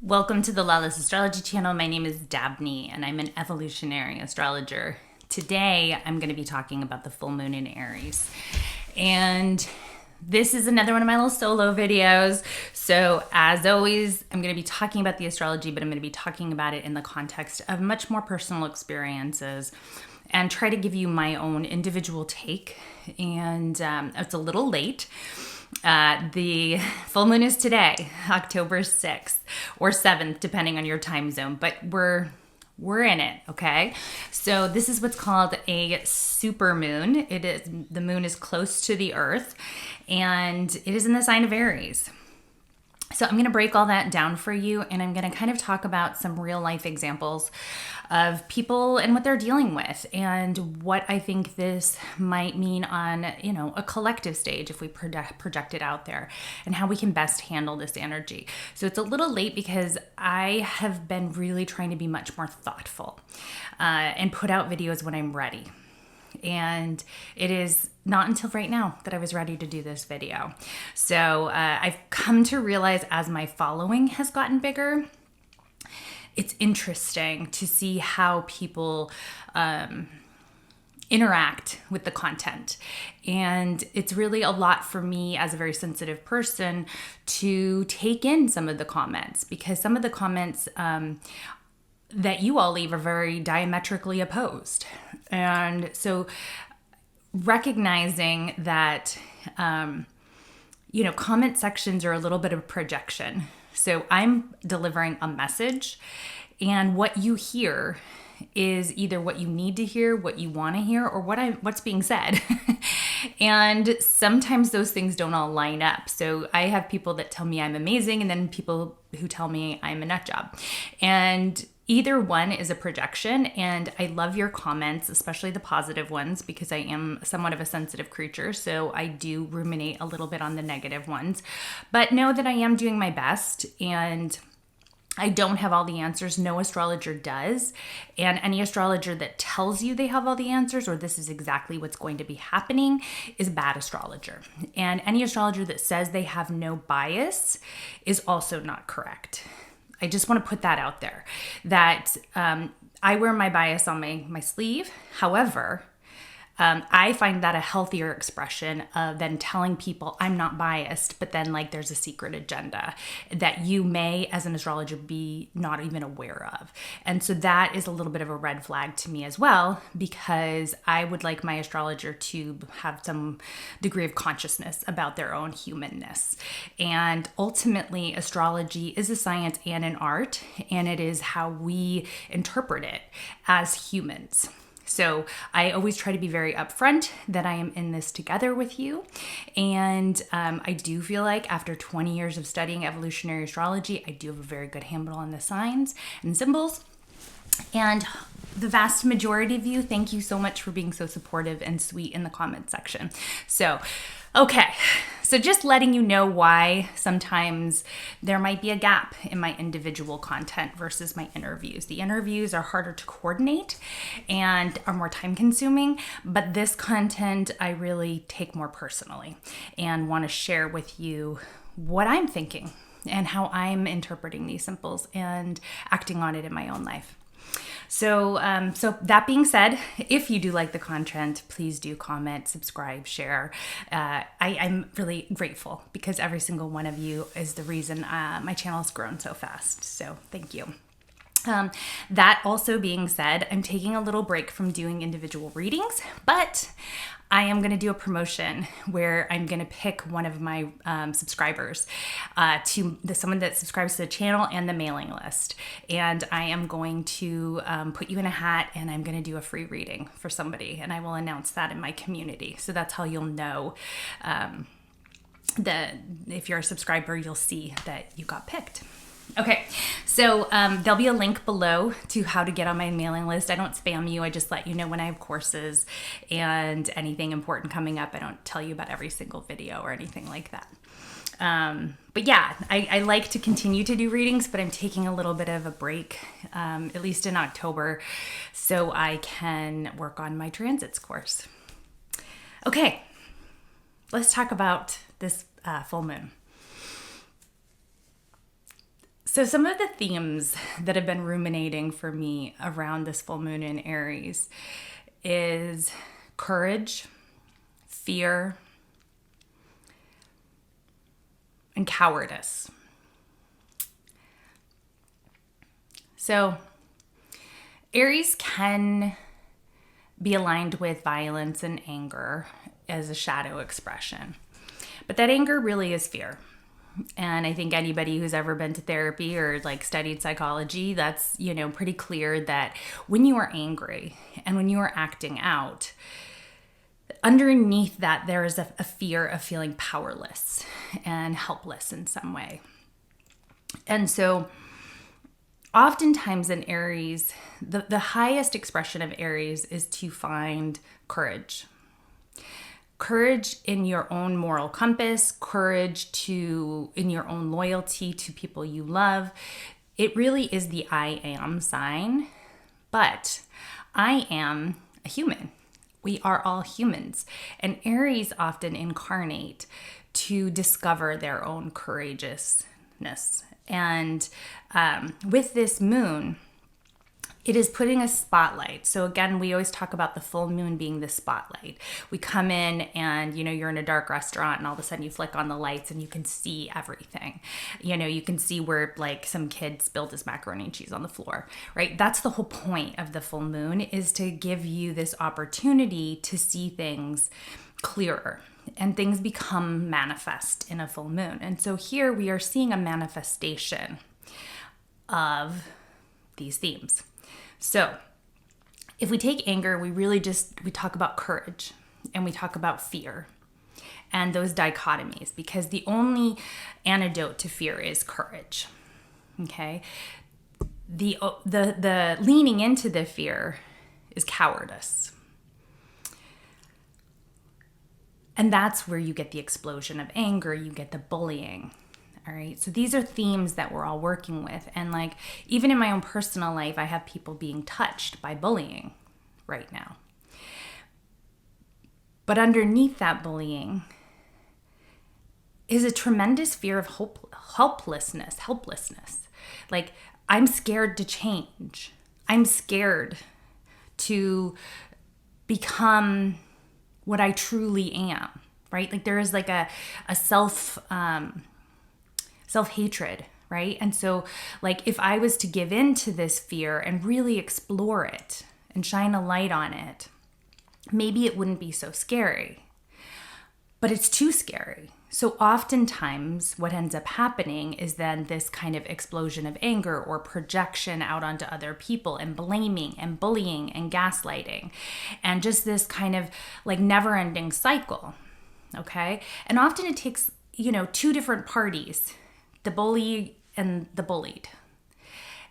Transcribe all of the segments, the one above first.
Welcome to the Lawless Astrology channel. My name is Dabney and I'm an evolutionary astrologer. Today I'm going to be talking about the full moon in Aries. And this is another one of my little solo videos. So as always, I'm going to be talking about the astrology, but I'm going to be talking about it in the context of much more personal experiences and try to give you my own individual take. And it's a little late. The full moon is today, October 6th or 7th, depending on your time zone, but we're in it, okay? So this is what's called a supermoon. The moon is close to the earth and it is in the sign of Aries. So I'm going to break all that down for you, and I'm going to kind of talk about some real life examples of people and what they're dealing with and what I think this might mean on, a collective stage if we project it out there, and how we can best handle this energy. So it's a little late because I have been really trying to be much more thoughtful and put out videos when I'm ready. And it is not until right now that I was ready to do this video. So I've come to realize as my following has gotten bigger, it's interesting to see how people interact with the content. And it's really a lot for me as a very sensitive person to take in some of the comments, because some of the comments that you all leave are very diametrically opposed. And so recognizing that, comment sections are a little bit of projection. So I'm delivering a message, and what you hear is either what you need to hear, what you want to hear, or what's being said. And sometimes those things don't all line up. So I have people that tell me I'm amazing, and then people who tell me I'm a nut job. And either one is a projection, and I love your comments, especially the positive ones, because I am somewhat of a sensitive creature, so I do ruminate a little bit on the negative ones. But know that I am doing my best, and I don't have all the answers. No astrologer does. And any astrologer that tells you they have all the answers, or this is exactly what's going to be happening, is a bad astrologer. And any astrologer that says they have no bias is also not correct. I just want to put that out there, that I wear my bias on my sleeve. However, I find that a healthier expression than telling people I'm not biased, but then there's a secret agenda that you may, as an astrologer, be not even aware of. And so that is a little bit of a red flag to me as well, because I would like my astrologer to have some degree of consciousness about their own humanness. And ultimately, astrology is a science and an art, and it is how we interpret it as humans. So I always try to be very upfront that I am in this together with you. And I do feel like after 20 years of studying evolutionary astrology, I do have a very good handle on the signs and symbols. And the vast majority of you, thank you so much for being so supportive and sweet in the comment section. So, okay. So just letting you know why sometimes there might be a gap in my individual content versus my interviews. The interviews are harder to coordinate and are more time consuming, but this content I really take more personally and want to share with you what I'm thinking and how I'm interpreting these symbols and acting on it in my own life. So that being said, if you do like the content, please do comment, subscribe, share. I'm really grateful because every single one of you is the reason my channel has grown so fast. So thank you. That also being said, I'm taking a little break from doing individual readings, but I am going to do a promotion where I'm going to pick one of my subscribers to someone that subscribes to the channel and the mailing list. And I am going to put you in a hat, and I'm going to do a free reading for somebody, and I will announce that in my community. So that's how you'll know if you're a subscriber, you'll see that you got picked. Okay, so there'll be a link below to how to get on my mailing list. I don't spam you. I just let you know when I have courses and anything important coming up. I don't tell you about every single video or anything like that. But yeah, I like to continue to do readings, but I'm taking a little bit of a break, at least in October, so I can work on my transits course. Okay, let's talk about this full moon. So some of the themes that have been ruminating for me around this full moon in Aries is courage, fear, and cowardice. So Aries can be aligned with violence and anger as a shadow expression. But that anger really is fear. And I think anybody who's ever been to therapy or like studied psychology, that's, pretty clear that when you are angry and when you are acting out, underneath that, there is a fear of feeling powerless and helpless in some way. And so oftentimes in Aries, the highest expression of Aries is to find courage. Courage in your own moral compass, courage in your own loyalty to people you love. It really is the I am sign, but I am a human. We are all humans. And Aries often incarnate to discover their own courageousness. And with this moon, it is putting a spotlight. So again, we always talk about the full moon being the spotlight. We come in and, you're in a dark restaurant and all of a sudden you flick on the lights and you can see everything. You can see where like some kid spilled his macaroni and cheese on the floor, right? That's the whole point of the full moon, is to give you this opportunity to see things clearer. And things become manifest in a full moon. And so here we are seeing a manifestation of these themes. So if we take anger, we talk about courage and we talk about fear and those dichotomies, because the only antidote to fear is courage. Okay. The leaning into the fear is cowardice. And that's where you get the explosion of anger, you get the bullying. All right. So these are themes that we're all working with. And like, even in my own personal life, I have people being touched by bullying right now. But underneath that bullying is a tremendous fear of helplessness. Like, I'm scared to change. I'm scared to become what I truly am, right? Like there is like a self-hatred, right? And so like if I was to give in to this fear and really explore it and shine a light on it, maybe it wouldn't be so scary, but it's too scary. So oftentimes what ends up happening is then this kind of explosion of anger or projection out onto other people and blaming and bullying and gaslighting and just this kind of like never-ending cycle, okay? And often it takes, two different parties, the bully and the bullied.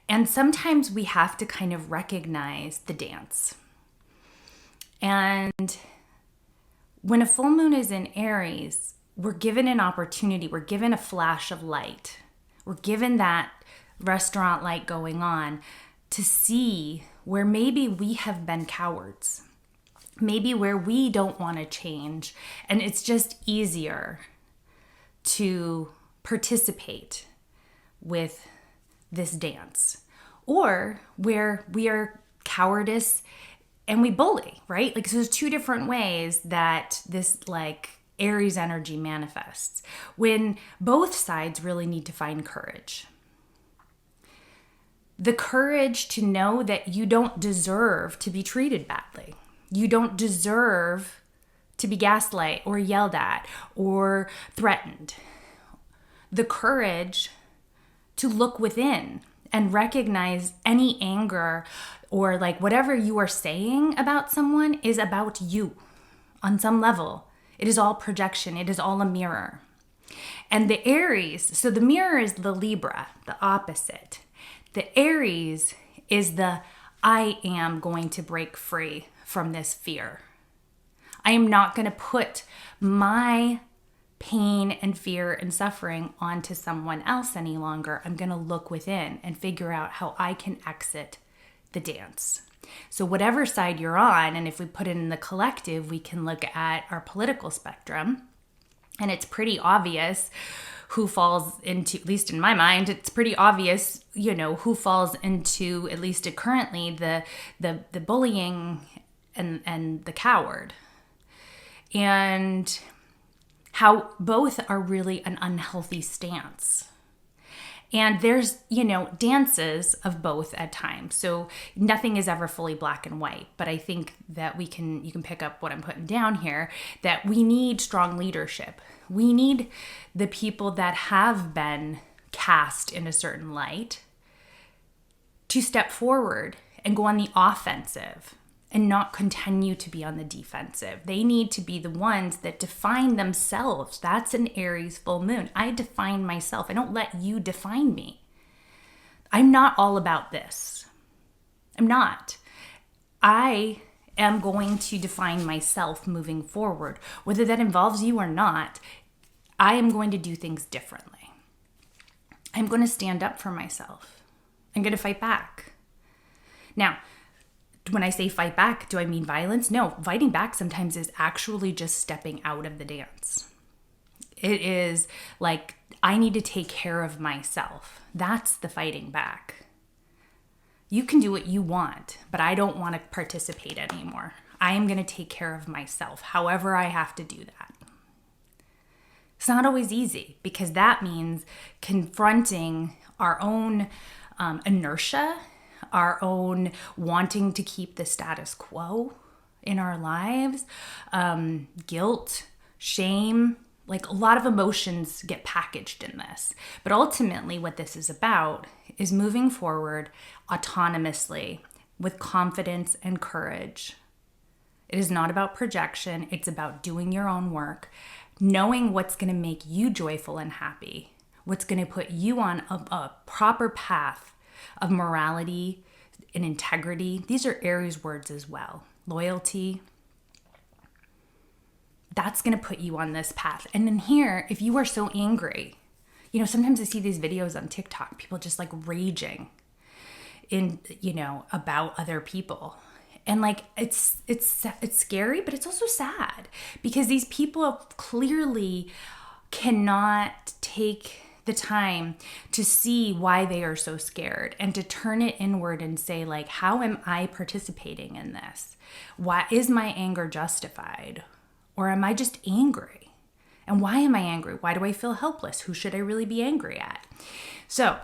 And sometimes we have to kind of recognize the dance. And when a full moon is in Aries, we're given an opportunity, we're given a flash of light, we're given that restaurant light going on to see where maybe we have been cowards, maybe where we don't want to change, and it's just easier to participate with this dance, or where we are cowardice and we bully, right? Like, so there's two different ways that this like Aries energy manifests, when both sides really need to find courage. The courage to know that you don't deserve to be treated badly. You don't deserve to be gaslight or yelled at or threatened. The courage to look within and recognize any anger or like whatever you are saying about someone is about you on some level. It is all projection. It is all a mirror. And the Aries, so the mirror is the Libra, the opposite. The Aries is the I am going to break free from this fear. I am not going to put my pain and fear and suffering onto someone else any longer. I'm going to look within and figure out how I can exit the dance. So whatever side you're on, and if we put it in the collective, we can look at our political spectrum, and it's pretty obvious who falls into, at least in my mind, it's pretty obvious, who falls into, at least currently, the bullying and the coward. And how both are really an unhealthy stance. And there's, dances of both at times. So nothing is ever fully black and white. But I think that you can pick up what I'm putting down here, that we need strong leadership. We need the people that have been cast in a certain light to step forward and go on the offensive and not continue to be on the defensive. They need to be the ones that define themselves. That's an Aries full moon. I define myself. I don't let you define me. I'm not all about this. I'm not. I am going to define myself moving forward. Whether that involves you or not, I am going to do things differently. I'm going to stand up for myself. I'm going to fight back. Now, when I say fight back, do I mean violence? No, fighting back sometimes is actually just stepping out of the dance. It is like, I need to take care of myself. That's the fighting back. You can do what you want, but I don't want to participate anymore. I am going to take care of myself, however I have to do that. It's not always easy, because that means confronting our own inertia, our own wanting to keep the status quo in our lives, guilt, shame, like a lot of emotions get packaged in this. But ultimately what this is about is moving forward autonomously with confidence and courage. It is not about projection. It's about doing your own work, knowing what's going to make you joyful and happy, what's going to put you on a proper path of morality and integrity. These are Aries words as well. Loyalty. That's going to put you on this path. And then here, if you are so angry, sometimes I see these videos on TikTok, people just like raging about other people. And like, it's scary, but it's also sad, because these people clearly cannot take the time to see why they are so scared and to turn it inward and say, like, how am I participating in this? Why is my anger justified? Or am I just angry? And why am I angry? Why do I feel helpless? Who should I really be angry at? So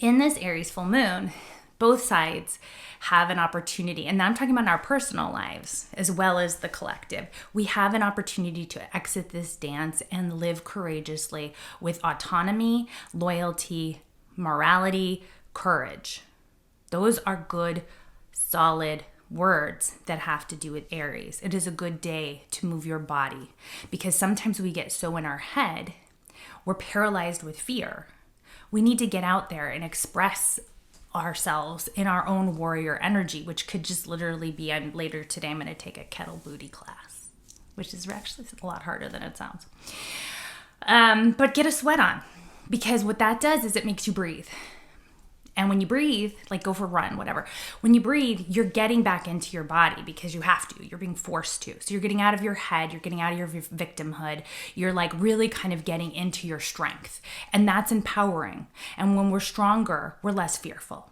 in this Aries full moon, both sides have an opportunity, and I'm talking about in our personal lives as well as the collective. We have an opportunity to exit this dance and live courageously with autonomy, loyalty, morality, courage. Those are good, solid words that have to do with Aries. It is a good day to move your body, because sometimes we get so in our head, we're paralyzed with fear. We need to get out there and express ourselves in our own warrior energy, which could just literally be, later today I'm going to take a kettle booty class, which is actually a lot harder than it sounds. But get a sweat on, because what that does is it makes you breathe. And when you breathe, like go for a run, whatever, when you breathe, you're getting back into your body because you have to. You're being forced to. So you're getting out of your head. You're getting out of your victimhood. You're like really kind of getting into your strength. And that's empowering. And when we're stronger, we're less fearful.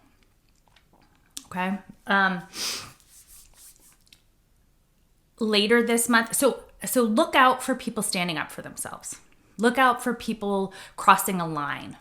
Okay? Later this month, so look out for people standing up for themselves. Look out for people crossing a line.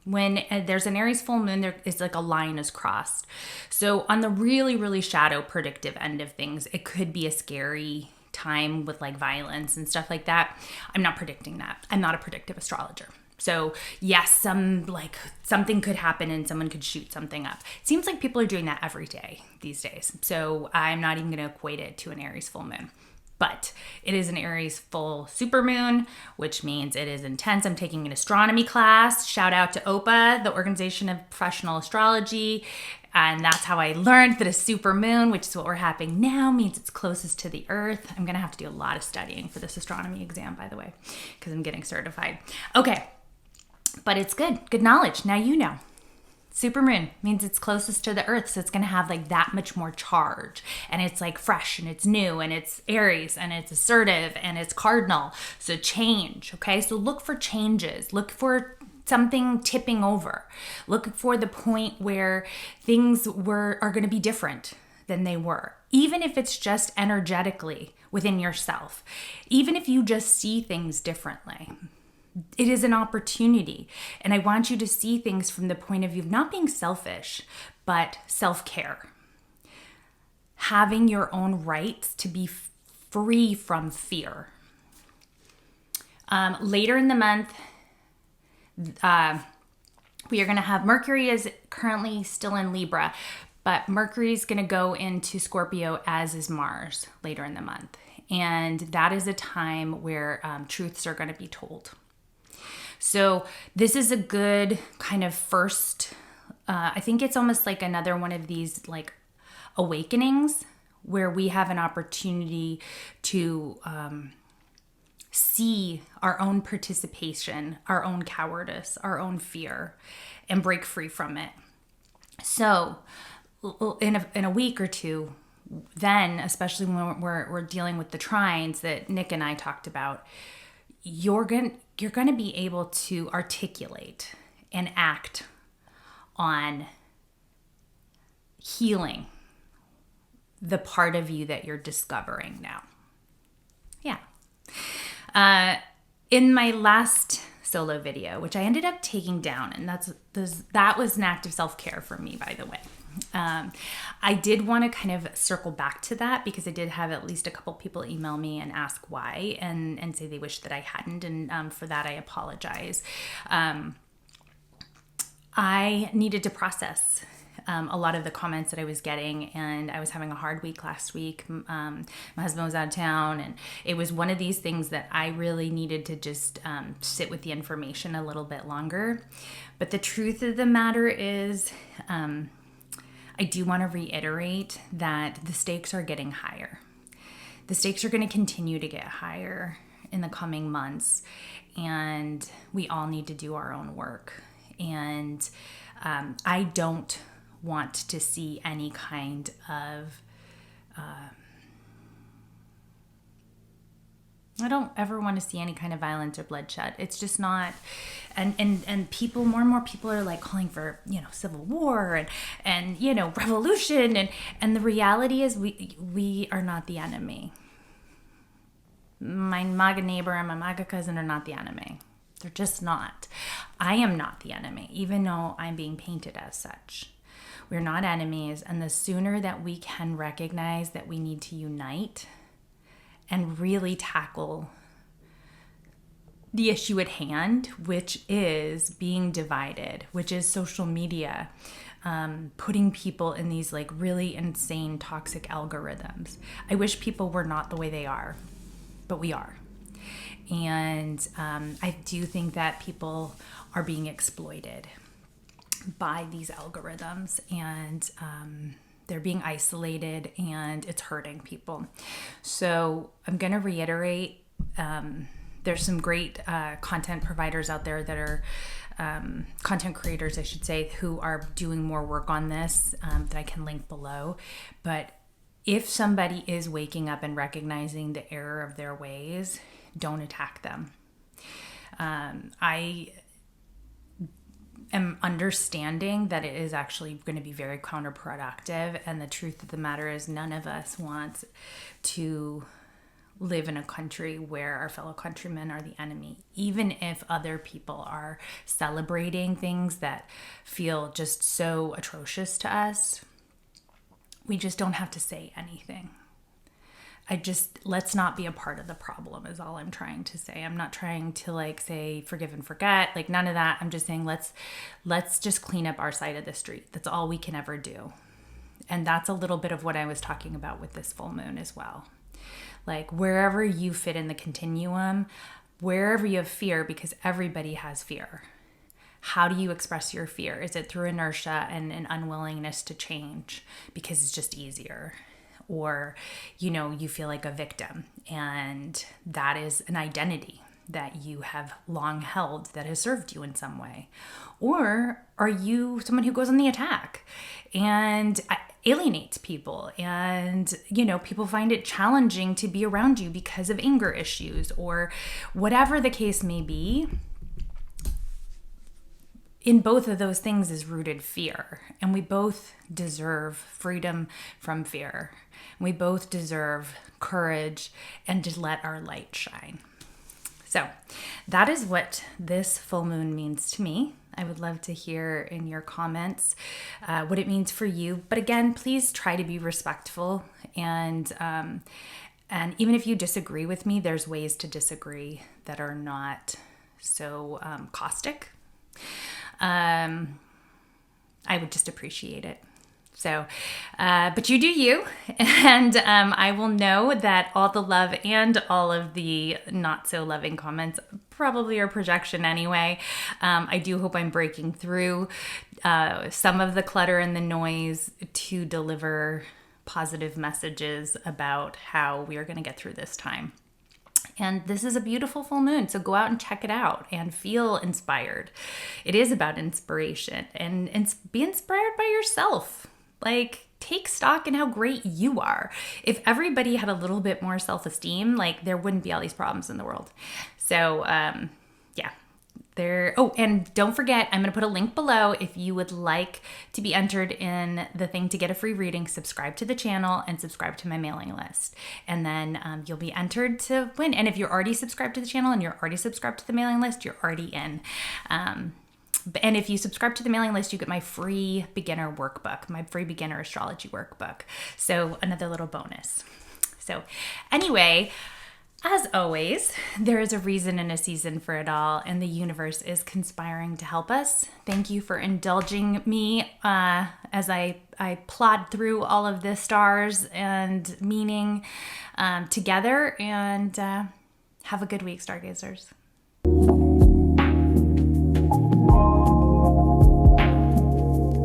When there's an Aries full moon, there is like a line is crossed. So on the really, really shadow predictive end of things, it could be a scary time with like violence and stuff like that. I'm not predicting that. I'm not a predictive astrologer. So yes, something could happen and someone could shoot something up. It seems like people are doing that every day these days. So I'm not even going to equate it to an Aries full moon. But it is an Aries full supermoon, which means it is intense. I'm taking an astronomy class. Shout out to OPA, the Organization of Professional Astrology. And that's how I learned that a supermoon, which is what we're having now, means it's closest to the Earth. I'm going to have to do a lot of studying for this astronomy exam, by the way, because I'm getting certified. Okay, but it's good. Good knowledge. Now you know. Supermoon means it's closest to the earth, so it's going to have like that much more charge, and it's like fresh and it's new and it's Aries and it's assertive and it's cardinal, so change. Okay, so look for changes, look for something tipping over, look for the point where things are going to be different than they were, even if it's just energetically within yourself, even if you just see things differently. It is an opportunity. And I want you to see things from the point of view of not being selfish, but self-care. Having your own rights to be free from fear. Later in the month, we are going to have Mercury is currently still in Libra, but Mercury is going to go into Scorpio, as is Mars, later in the month. And that is a time where truths are going to be told. So this is a good kind of first, I think it's almost like another one of these like awakenings where we have an opportunity to see our own participation, our own cowardice, our own fear, and break free from it. So in a week or two, then, especially when we're dealing with the trines that Nick and I talked about, you're going to be able to articulate and act on healing the part of you that you're discovering now. Yeah. In my last solo video, which I ended up taking down, and that was an act of self-care for me, by the way. I did want to kind of circle back to that because I did have at least a couple people email me and ask why and say they wish that I hadn't. And for that, I apologize. I needed to process a lot of the comments that I was getting, and I was having a hard week last week. My husband was out of town, and it was one of these things that I really needed to just sit with the information a little bit longer. But the truth of the matter is, I do want to reiterate that the stakes are getting higher. The stakes are going to continue to get higher in the coming months, and we all need to do our own work. And I don't want to see any kind of I don't ever want to see any kind of violence or bloodshed. It's just not, and people, more and more people are like calling for, civil war and revolution. And the reality is we are not the enemy. My MAGA neighbor and my MAGA cousin are not the enemy. They're just not. I am not the enemy, even though I'm being painted as such. We're not enemies. And the sooner that we can recognize that we need to unite and really tackle the issue at hand, which is being divided, which is social media, putting people in these like really insane toxic algorithms. I wish people were not the way they are, but we are. And I do think that people are being exploited by these algorithms, and they're being isolated, and it's hurting people. So I'm going to reiterate, there's some great content providers out there that are content creators, I should say, who are doing more work on this that I can link below. But if somebody is waking up and recognizing the error of their ways, don't attack them. I am understanding that it is actually going to be very counterproductive, and the truth of the matter is none of us wants to live in a country where our fellow countrymen are the enemy, even if other people are celebrating things that feel just so atrocious to us. We just don't have to say anything. Let's not be a part of the problem is all I'm trying to say. I'm not trying to say forgive and forget, none of that. I'm just saying let's just clean up our side of the street. That's all we can ever do. And that's a little bit of what I was talking about with this full moon as well. Wherever you fit in the continuum, wherever you have fear, because everybody has fear. How do you express your fear? Is it through inertia and an unwillingness to change because it's just easier? Or, you feel like a victim, and that is an identity. that you have long held that has served you in some way? Or are you someone who goes on the attack and alienates people, and people find it challenging to be around you because of anger issues or whatever the case may be? In both of those things is rooted fear, and we both deserve freedom from fear. We both deserve courage and to let our light shine. So that is what this full moon means to me. I would love to hear in your comments what it means for you. But again, please try to be respectful. And even if you disagree with me, there's ways to disagree that are not so caustic. I would just appreciate it. So, but you do you, and I will know that all the love and all of the not so loving comments probably are projection anyway. I do hope I'm breaking through some of the clutter and the noise to deliver positive messages about how we are going to get through this time. And this is a beautiful full moon, so go out and check it out and feel inspired. It is about inspiration, and be inspired by yourself. Like, take stock in how great you are. If everybody had a little bit more self-esteem, there wouldn't be all these problems in the world. So, yeah. Oh, and don't forget, I'm going to put a link below if you would like to be entered in the thing to get a free reading. Subscribe to the channel and subscribe to my mailing list. And then you'll be entered to win. And if you're already subscribed to the channel and you're already subscribed to the mailing list, you're already in. And if you subscribe to the mailing list, you get my free beginner workbook, my free beginner astrology workbook. So another little bonus. So anyway, as always, there is a reason and a season for it all, and the universe is conspiring to help us. Thank you for indulging me as I plod through all of the stars and meaning together, and have a good week, stargazers.